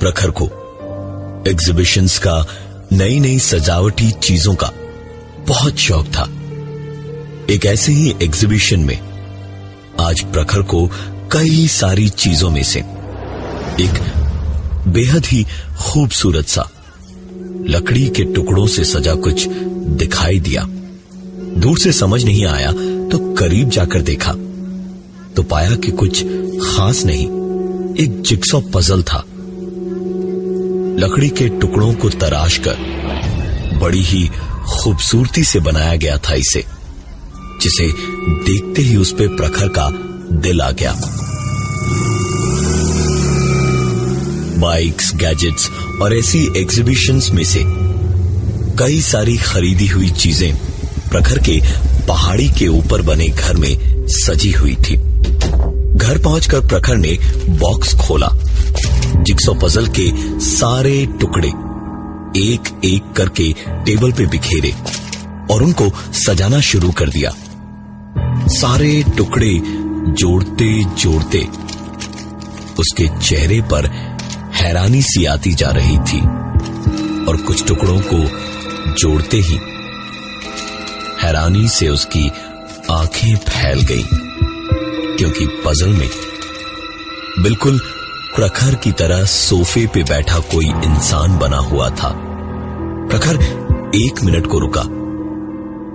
प्रखर को एग्जीबिशंस का, नई नई सजावटी चीजों का बहुत शौक था। एक ऐसे ही एग्जीबिशन में आज प्रखर को कई सारी चीजों में से एक बेहद ही खूबसूरत सा लकड़ी के टुकड़ों से सजा कुछ दिखाई दिया। दूर से समझ नहीं आया तो करीब जाकर देखा तो पाया कि कुछ खास नहीं, एक जिक्सॉ पजल था। लकड़ी के टुकड़ों को तराश कर बड़ी ही खूबसूरती से बनाया गया था इसे, जिसे देखते ही उस पे प्रखर का दिल आ गया। बाइक्स, गैजेट्स और ऐसी एग्जीबिशंस में से कई सारी खरीदी हुई चीजें प्रखर के पहाड़ी के ऊपर बने घर में सजी हुई थी। घर पहुंचकर प्रखर ने बॉक्स खोला। जिक्सॉ पजल के सारे टुकड़े एक एक करके टेबल पे बिखेरे और उनको सजाना शुरू कर दिया। सारे टुकड़े जोड़ते जोड़ते उसके चेहरे पर हैरानी सी आती जा रही थी और कुछ टुकड़ों को जोड़ते ही हैरानी से उसकी आंखें फैल गईं, क्योंकि पजल में बिल्कुल प्रखर की तरह सोफे पे बैठा कोई इंसान बना हुआ था। प्रखर 1 मिनट को रुका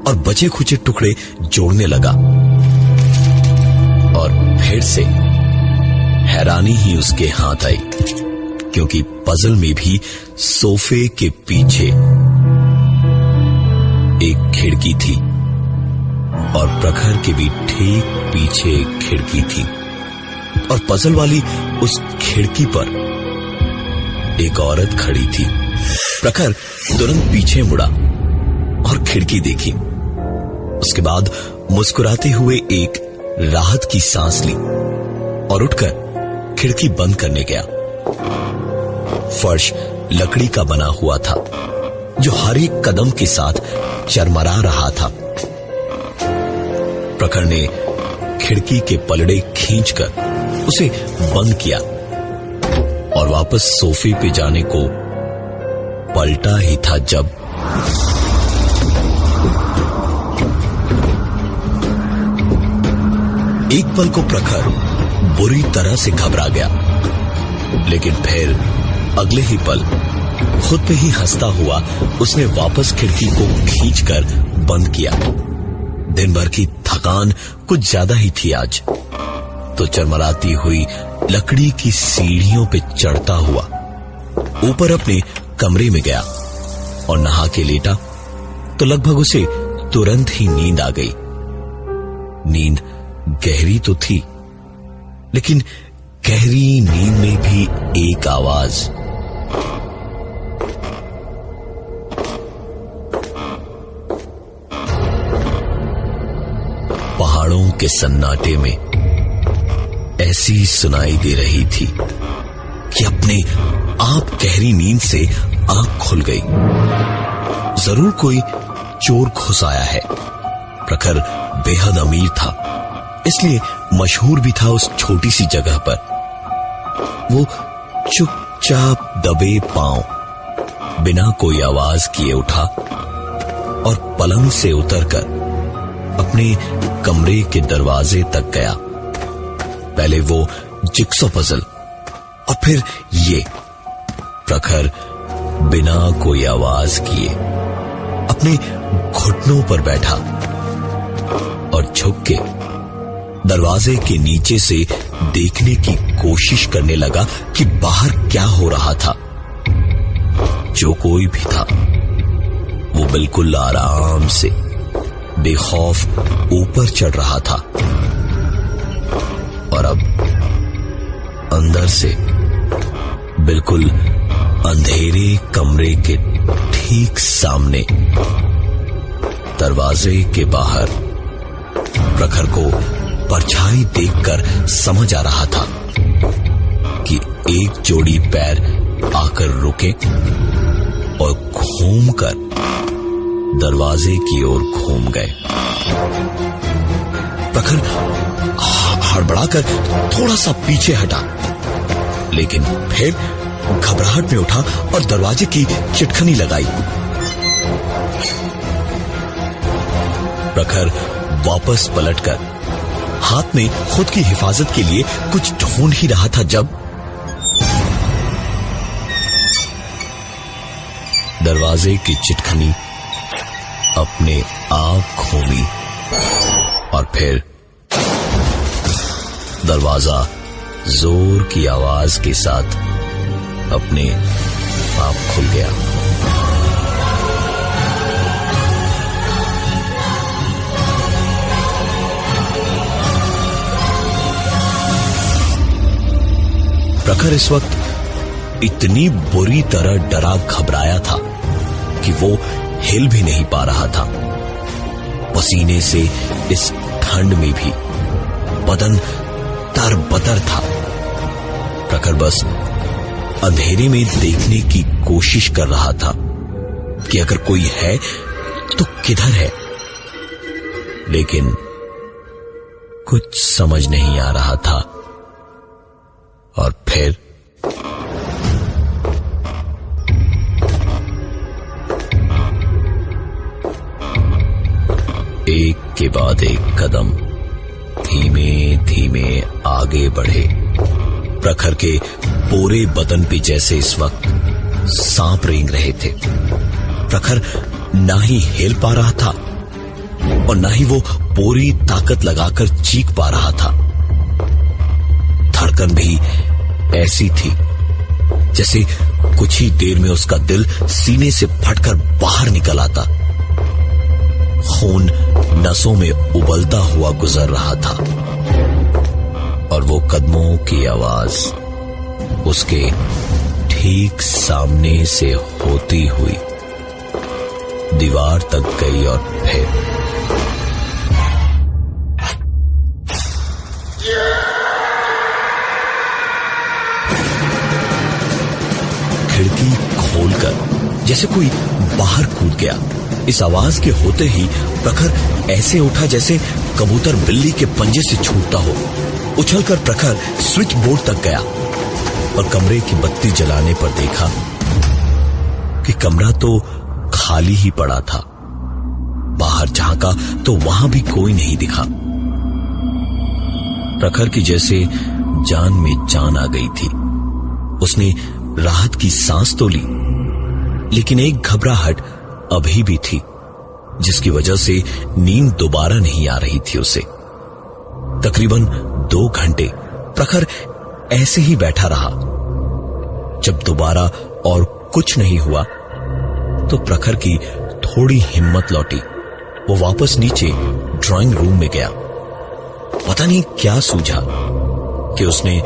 और बचे खुचे टुकड़े जोड़ने लगा और फिर से हैरानी ही उसके हाथ आई, क्योंकि पजल में भी सोफे के पीछे एक खिड़की थी और प्रखर के भी ठीक पीछे एक खिड़की थी और पजल वाली उस खिड़की पर एक औरत खड़ी थी। प्रखर तुरंत पीछे मुड़ा और खिड़की देखी। उसके बाद मुस्कुराते हुए एक राहत की सांस ली और उठकर खिड़की बंद करने गया। फर्श लकड़ी का बना हुआ था जो हर एक कदम के साथ चरमरा रहा था। प्रखर ने खिड़की के पलड़े खींचकर उसे बंद किया और वापस सोफे पे जाने को पलटा ही था जब एक पल को प्रखर बुरी तरह से घबरा गया, लेकिन फिर अगले ही पल खुद पे ही हंसता हुआ उसने वापस खिड़की को खींचकर बंद किया। दिन भर की थकान कुछ ज्यादा ही थी आज, तो चरमराती हुई लकड़ी की सीढ़ियों पे चढ़ता हुआ ऊपर अपने कमरे में गया और नहा के लेटा तो लगभग उसे तुरंत ही नींद आ गई। नींद गहरी तो थी, लेकिन गहरी नींद में भी एक आवाज, पहाड़ों के सन्नाटे में ऐसी सुनाई दे रही थी कि अपने आप गहरी नींद से आंख खुल गई। जरूर कोई चोर घुस आया है। प्रखर बेहद अमीर था, इसलिए मशहूर भी था उस छोटी सी जगह पर। वो चुपचाप दबे पांव बिना कोई आवाज किए उठा और पलंग से उतरकर अपने कमरे के दरवाजे तक गया। पहले वो जिक्सॉ पजल और फिर ये। प्रखर बिना कोई आवाज किए अपने घुटनों पर बैठा और झुक के दरवाजे के नीचे से देखने की कोशिश करने लगा कि बाहर क्या हो रहा था। जो कोई भी था वो बिल्कुल आराम से बेखौफ ऊपर चढ़ रहा था और अब अंदर से बिल्कुल अंधेरे कमरे के ठीक सामने दरवाजे के बाहर प्रखर को परछाई देखकर समझ आ रहा था कि एक जोड़ी पैर आकर रुके और घूमकर दरवाजे की ओर घूम गए। प्रखर हड़बड़ाकर थोड़ा सा पीछे हटा, लेकिन फिर घबराहट में उठा और दरवाजे की चिटखनी लगाई। प्रखर वापस पलटकर हाथ में खुद की हिफाजत के लिए कुछ ढूंढ ही रहा था जब दरवाजे की चिटखनी अपने आप खोली और फिर दरवाजा जोर की आवाज के साथ अपने आप खुल गया। प्रखर इस वक्त इतनी बुरी तरह डरा घबराया था कि वो हिल भी नहीं पा रहा था। पसीने से इस ठंड में भी बदन तरबतर था। प्रखर बस अंधेरे में देखने की कोशिश कर रहा था कि अगर कोई है तो किधर है, लेकिन कुछ समझ नहीं आ रहा था। और फिर एक के बाद एक कदम धीमे धीमे आगे बढ़े। प्रखर के पूरे बदन पे जैसे इस वक्त सांप रेंग रहे थे। प्रखर ना ही हिल पा रहा था और ना ही वो पूरी ताकत लगाकर चीख पा रहा था। धड़कन भी ऐसी थी जैसे कुछ ही देर में उसका दिल सीने से फटकर बाहर निकल आता। खून नसों में उबलता हुआ गुजर रहा था और वो कदमों की आवाज उसके ठीक सामने से होती हुई दीवार तक गई और फिर खिड़की खोलकर जैसे कोई बाहर कूद गया। इस आवाज के होते ही प्रखर ऐसे उठा जैसे कबूतर बिल्ली के पंजे से छूटता हो। उछलकर प्रखर स्विच बोर्ड तक गया और कमरे की बत्ती जलाने पर देखा कि कमरा तो खाली ही पड़ा था। बाहर झांका तो वहां भी कोई नहीं दिखा। प्रखर की जैसे जान में जान आ गई थी। उसने राहत की सांस तो ली, लेकिन एक घबराहट अभी भी थी जिसकी वजह से नींद दोबारा नहीं आ रही थी उसे। तकरीबन 2 घंटे प्रखर ऐसे ही बैठा रहा। जब दोबारा और कुछ नहीं हुआ तो प्रखर की थोड़ी हिम्मत लौटी। वो वापस नीचे ड्राइंग रूम में गया। पता नहीं क्या सूझा कि उसने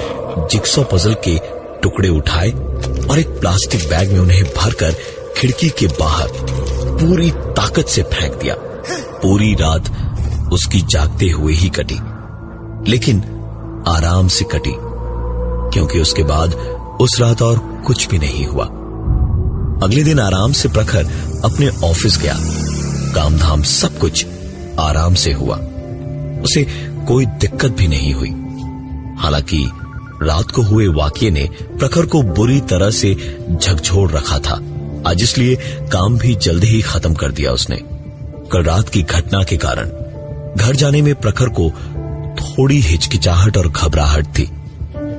जिक्सॉ पजल के टुकड़े उठाए और एक प्लास्टिक बैग में उन्हें भरकर खिड़की के बाहर पूरी ताकत से फेंक दिया। पूरी रात उसकी जागते हुए ही कटी, लेकिन आराम से कटी, क्योंकि उसके बाद उस रात और कुछ भी नहीं हुआ। अगले दिन आराम से प्रखर अपने ऑफिस गया। काम धाम सब कुछ आराम से हुआ। उसे कोई दिक्कत भी नहीं हुई। हालांकि रात को हुए वाकये ने प्रखर को बुरी तरह से झकझोर रखा था। आज इसलिए काम भी जल्दी ही खत्म कर दिया उसने। कल रात की घटना के कारण घर जाने में प्रखर को थोड़ी हिचकिचाहट और घबराहट थी,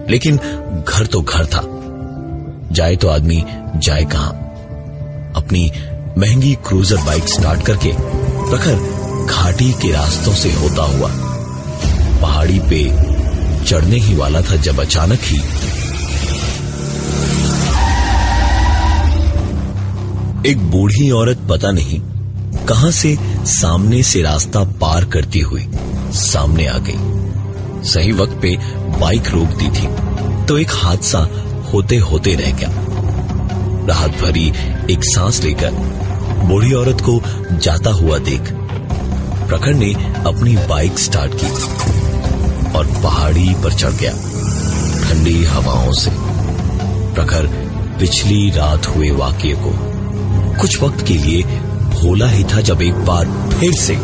लेकिन घर तो घर था। जाए तो आदमी जाए कहां। अपनी महंगी क्रूजर बाइक स्टार्ट करके प्रखर घाटी के रास्तों से होता हुआ पहाड़ी पे चढ़ने ही वाला था जब अचानक ही एक बूढ़ी औरत पता नहीं कहां से सामने से रास्ता पार करती हुई सामने आ गई। सही वक्त पे बाइक रोक दी थी तो एक हादसा होते होते रह गया। राहत भरी एक सांस लेकर बूढ़ी औरत को जाता हुआ देख प्रखर ने अपनी बाइक स्टार्ट की और पहाड़ी पर चढ़ गया। ठंडी हवाओं से प्रखर पिछली रात हुए वाकये को कुछ वक्त के लिए भूला ही था, जब एक बार फिर से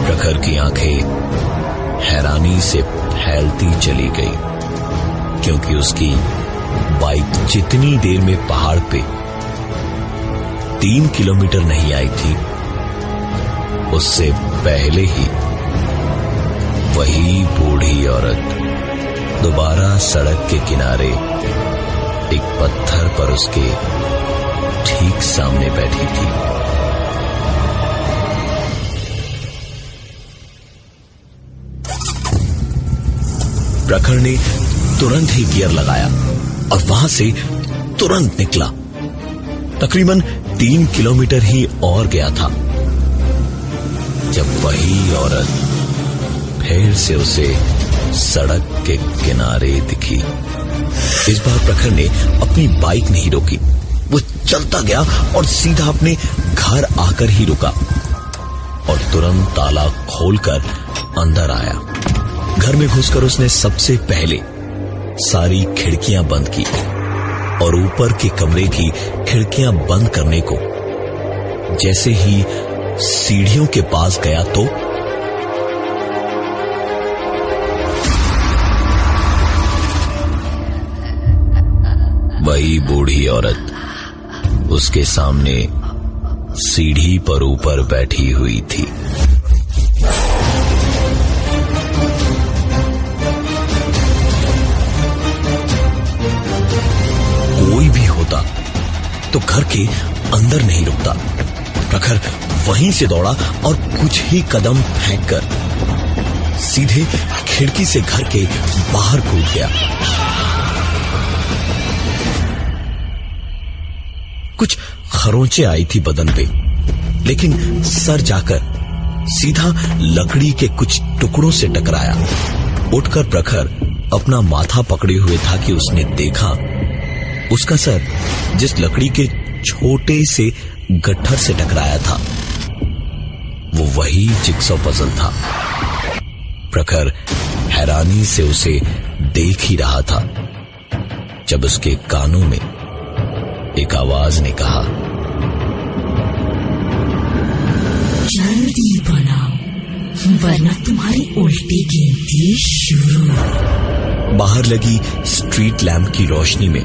प्रखर की आंखें हैरानी से फैलती चली गई, क्योंकि उसकी बाइक जितनी देर में पहाड़ पे 3 किलोमीटर नहीं आई थी, उससे पहले ही वही बूढ़ी औरत दोबारा सड़क के किनारे एक पत्थर पर उसके ठीक सामने बैठी थी। प्रखर ने तुरंत ही गियर लगाया और वहां से तुरंत निकला। तकरीबन 3 किलोमीटर ही और गया था जब वही औरत फिर से उसे सड़क के किनारे दिखी। इस बार प्रखर ने अपनी बाइक नहीं रोकी, वो चलता गया और सीधा अपने घर आकर ही रुका और तुरंत ताला खोलकर अंदर आया। घर में घुसकर उसने सबसे पहले सारी खिड़कियां बंद की और ऊपर के कमरे की खिड़कियां बंद करने को जैसे ही सीढ़ियों के पास गया तो वही बूढ़ी औरत उसके सामने सीढ़ी पर ऊपर बैठी हुई थी। कोई भी होता तो घर के अंदर नहीं रुकता। प्रखर वहीं से दौड़ा और कुछ ही कदम फेंककर सीधे खिड़की से घर के बाहर कूद गया। कुछ खरोंचे आई थी बदन पे, लेकिन सर जाकर सीधा लकड़ी के कुछ टुकड़ों से टकराया। उठकर प्रखर अपना माथा पकड़े हुए था कि उसने देखा उसका सर जिस लकड़ी के छोटे से गट्ठर से टकराया था वो वही जिगसॉ पजल था। प्रखर हैरानी से उसे देख ही रहा था जब उसके कानों में एक आवाज ने कहा, जल्दी बनाओ वरना तुम्हारी उल्टी गिनती शुरू। बाहर लगी स्ट्रीट लैंप की रोशनी में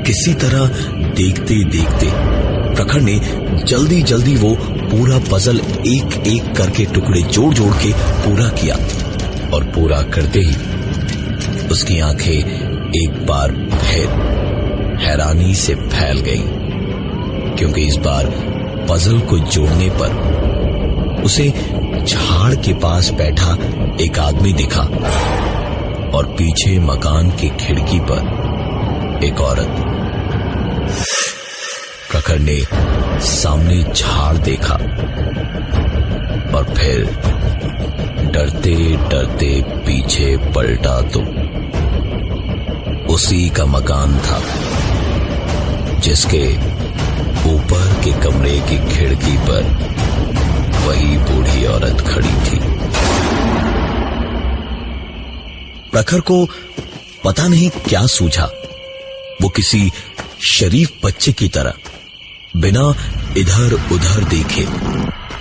किसी तरह देखते देखते प्रखर ने जल्दी जल्दी वो पूरा पजल एक एक करके टुकड़े जोड़ जोड़ के पूरा किया और पूरा करते ही उसकी आंखें एक बार फिर हैरानी से फैल गई, क्योंकि इस बार पजल को जोड़ने पर उसे झाड़ के पास बैठा एक आदमी दिखा और पीछे मकान की खिड़की पर एक औरत। प्रखर ने सामने झाड़ देखा और फिर डरते डरते पीछे पलटा तो उसी का मकान था जिसके ऊपर के कमरे की खिड़की पर वही बूढ़ी औरत खड़ी थी। प्रखर को पता नहीं क्या सूझा, वो किसी शरीफ बच्चे की तरह बिना इधर उधर देखे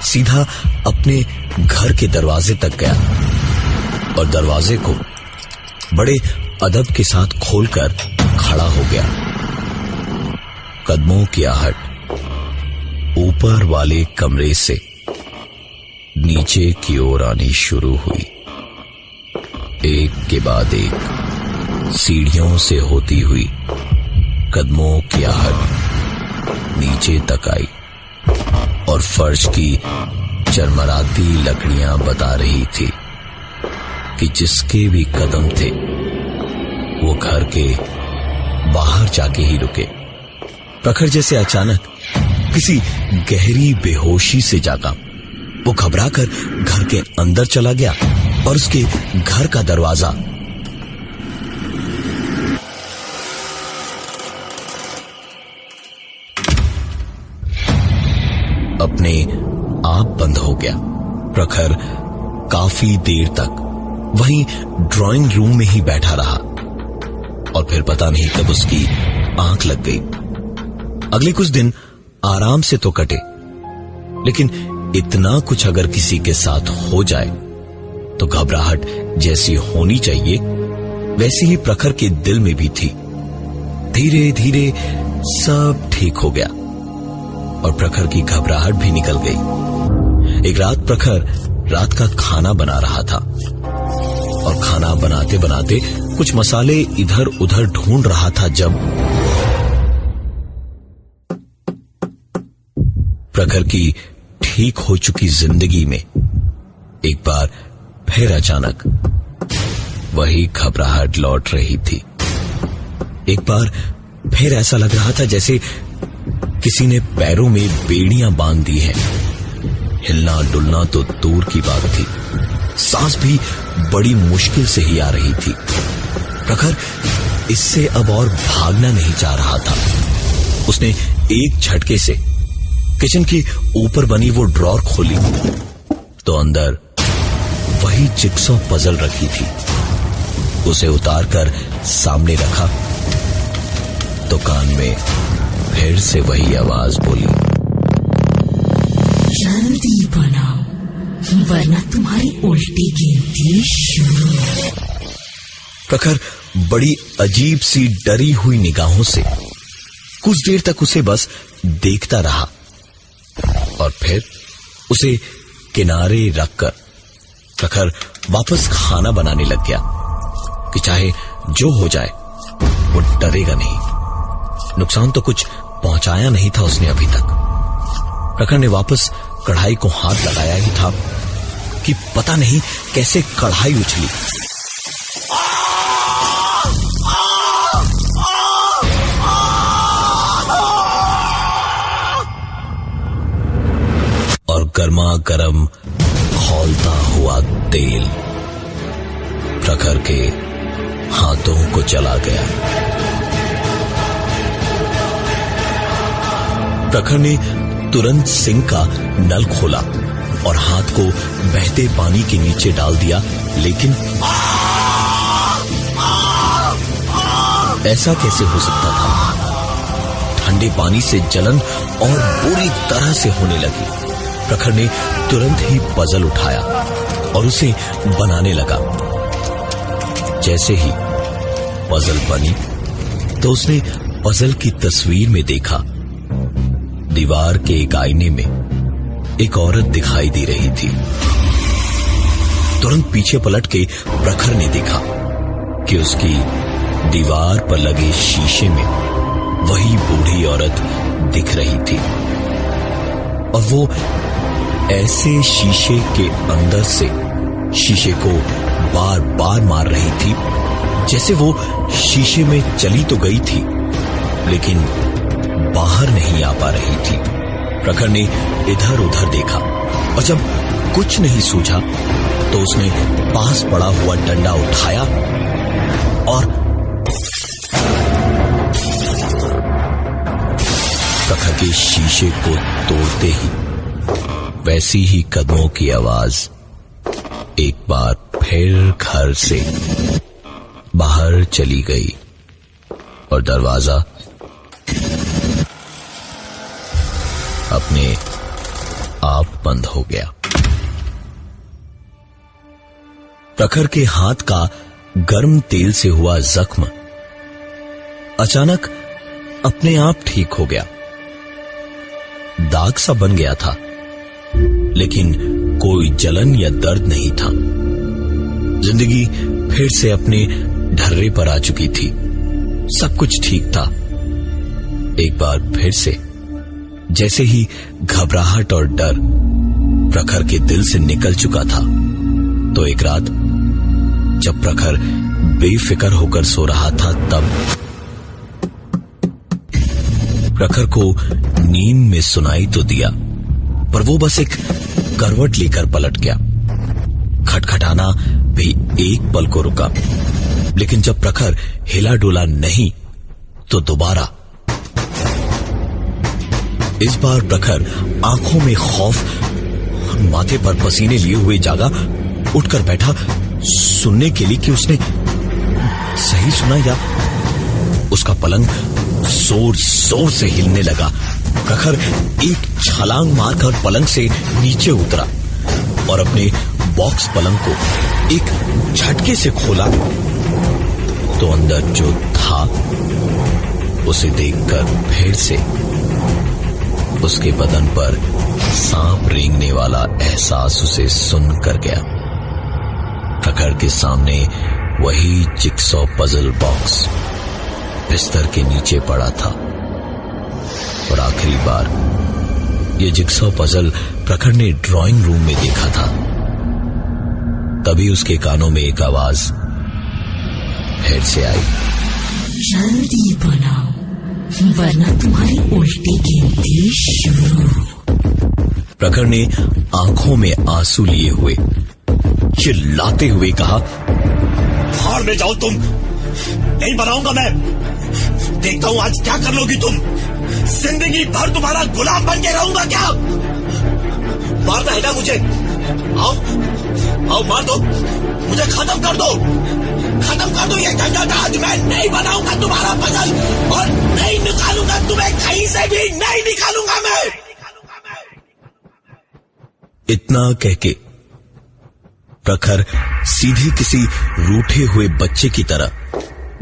सीधा अपने घर के दरवाजे तक गया और दरवाजे को बड़े अदब के साथ खोलकर खड़ा हो गया। कदमों की आहट ऊपर वाले कमरे से नीचे की ओर आनी शुरू हुई। एक के बाद एक सीढ़ियों से होती हुई कदमों की आहट नीचे तक आई और फर्श की चरमराती लकड़ियां बता रही थी कि जिसके भी कदम थे वो घर के बाहर जाके ही रुके। प्रखर जैसे अचानक किसी गहरी बेहोशी से जागा। वो घबराकर घर के अंदर चला गया और उसके घर का दरवाजा अपने आप बंद हो गया। प्रखर काफी देर तक वहीं ड्राइंग रूम में ही बैठा रहा और फिर पता नहीं कब उसकी आंख लग गई। अगले कुछ दिन आराम से तो कटे, लेकिन इतना कुछ अगर किसी के साथ हो जाए तो घबराहट जैसी होनी चाहिए वैसी ही प्रखर के दिल में भी थी। धीरे धीरे सब ठीक हो गया और प्रखर की घबराहट भी निकल गई। एक रात प्रखर रात का खाना बना रहा था और खाना बनाते बनाते कुछ मसाले इधर उधर ढूंढ रहा था जब प्रखर की ठीक हो चुकी जिंदगी में एक बार फिर अचानक वही घबराहट लौट रही थी। एक बार फिर ऐसा लग रहा था जैसे किसी ने पैरों में बेड़ियां बांध दी हैं। हिलना डुलना तो दूर की बात थी, सांस भी बड़ी मुश्किल से ही आ रही थी। प्रखर इससे अब और भागना नहीं चाह रहा था। उसने एक झटके से किचन के ऊपर बनी वो ड्रॉर खोली तो अंदर वही जिक्सॉ पजल रखी थी। उसे उतारकर सामने रखा तो कान में फिर से वही आवाज बोली, जल्दी बनाओ वरना तुम्हारी उल्टी गिनती शुरू। प्रखर बड़ी अजीब सी डरी हुई निगाहों से कुछ देर तक उसे बस देखता रहा और फिर उसे किनारे रखकर प्रखर वापस खाना बनाने लग गया कि चाहे जो हो जाए वो डरेगा नहीं। नुकसान तो कुछ पहुंचाया नहीं था उसने अभी तक। प्रखर ने वापस कढ़ाई को हाथ लगाया ही था कि पता नहीं कैसे कढ़ाई उछली और गर्मा गर्म खौलता हुआ तेल प्रखर के हाथों को चला गया। प्रखर ने तुरंत सिंक का नल खोला और हाथ को बहते पानी के नीचे डाल दिया, लेकिन ऐसा कैसे हो सकता था? ठंडे पानी से जलन और बुरी तरह से होने लगी। प्रखर ने तुरंत ही पजल उठाया और उसे बनाने लगा। जैसे ही पजल बनी तो उसने पजल की तस्वीर में देखा दीवार के एक आईने में एक औरत दिखाई दे रही थी। तुरंत पीछे पलट के प्रखर ने देखा कि उसकी दीवार पर लगे शीशे में वही बूढ़ी औरत दिख रही थी और वो ऐसे शीशे के अंदर से शीशे को बार बार मार रही थी जैसे वो शीशे में चली तो गई थी लेकिन बाहर नहीं आ पा रही थी। प्रखर ने इधर उधर देखा और जब कुछ नहीं सूझा तो उसने पास पड़ा हुआ डंडा उठाया और प्रखर के शीशे को तोड़ते ही वैसी ही कदमों की आवाज एक बार फिर घर से बाहर चली गई और दरवाजा अपने आप बंद हो गया। प्रखर के हाथ का गर्म तेल से हुआ जख्म अचानक अपने आप ठीक हो गया। दाग सा बन गया था लेकिन कोई जलन या दर्द नहीं था। जिंदगी फिर से अपने ढर्रे पर आ चुकी थी। सब कुछ ठीक था। एक बार फिर से जैसे ही घबराहट और डर प्रखर के दिल से निकल चुका था तो एक रात जब प्रखर बेफिक्र होकर सो रहा था तब प्रखर को नींद में सुनाई तो दिया पर वो बस एक करवट लेकर पलट गया। खटखटाना भी एक पल को रुका लेकिन जब प्रखर हिला डोला नहीं तो दोबारा। इस बार प्रखर आंखों में खौफ और माथे पर पसीने लिए हुए जागा, उठकर बैठा सुनने के लिए कि उसने सही सुना या उसका पलंग जोर जोर से हिलने लगा। प्रखर एक छलांग मारकर पलंग से नीचे उतरा और अपने बॉक्स पलंग को एक झटके से खोला तो अंदर जो था उसे देखकर फिर से उसके बदन पर सांप रेंगने वाला एहसास उसे सुन कर गया। प्रखर के सामने वही जिक्सॉ पजल बॉक्स बिस्तर के नीचे पड़ा था और आखिरी बार यह जिक्सॉ पजल प्रखर ने ड्राइंग रूम में देखा था। तभी उसके कानों में एक आवाज फिर से आई, जल्दी बनाओ वरना तुम्हारी उल्टी गिनती शुरू। प्रखर ने आंखों में आंसू लिए हुए चिल्लाते हुए कहा, भाड़ में जाओ तुम, नहीं बनाऊंगा मैं। देखता हूं आज क्या कर लोगी तुम। जिंदगी भर तुम्हारा गुलाम बन के रहूंगा क्या? मारना है ना मुझे? आओ आओ मार दो मुझे, खत्म कर दो, खत्म कर दो ये झंझट। आज मैं नहीं बनाऊंगा तुम्हारा पजल और नहीं निकालूंगा तुम्हें, कहीं से भी नहीं निकालूंगा मैं। इतना कहके प्रखर सीधे किसी रूठे हुए बच्चे की तरह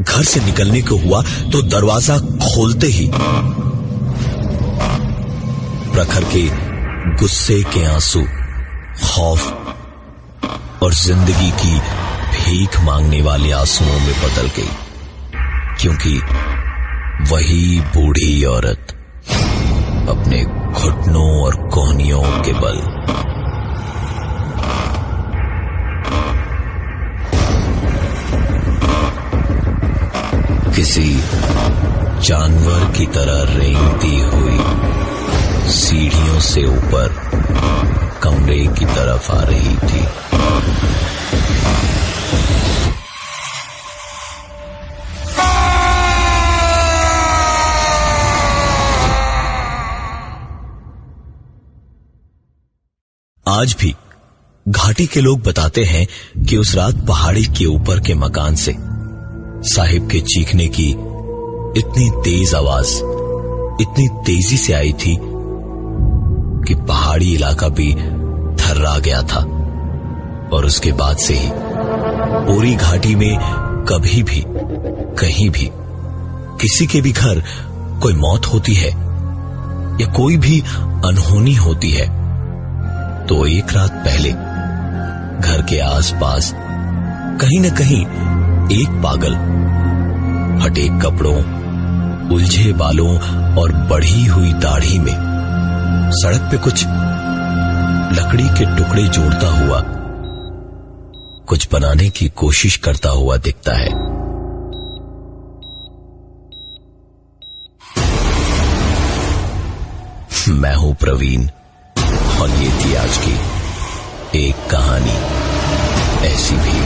घर से निकलने को हुआ तो दरवाजा खोलते ही प्रखर के गुस्से के आंसू खौफ और जिंदगी की भीख मांगने वाले आंसुओं में बदल गई, क्योंकि वही बूढ़ी औरत अपने घुटनों और कोहनियों के बल किसी जानवर की तरह रेंगती हुई सीढ़ियों से ऊपर कमरे की तरफ आ रही थी। आज भी घाटी के लोग बताते हैं कि उस रात पहाड़ी के ऊपर के मकान से साहिब के चीखने की इतनी तेज आवाज इतनी तेजी से आई थी कि पहाड़ी इलाका भी थर्रा गया था। और उसके बाद से ही पूरी घाटी में कभी भी कहीं भी किसी के भी घर कोई मौत होती है या कोई भी अनहोनी होती है तो एक रात पहले घर के आसपास कहीं न कहीं एक पागल फटे कपड़ों, उलझे बालों और बढ़ी हुई दाढ़ी में सड़क पे कुछ लकड़ी के टुकड़े जोड़ता हुआ कुछ बनाने की कोशिश करता हुआ दिखता है। मैं हूं प्रवीण और ये थी आज की एक कहानी ऐसी भी।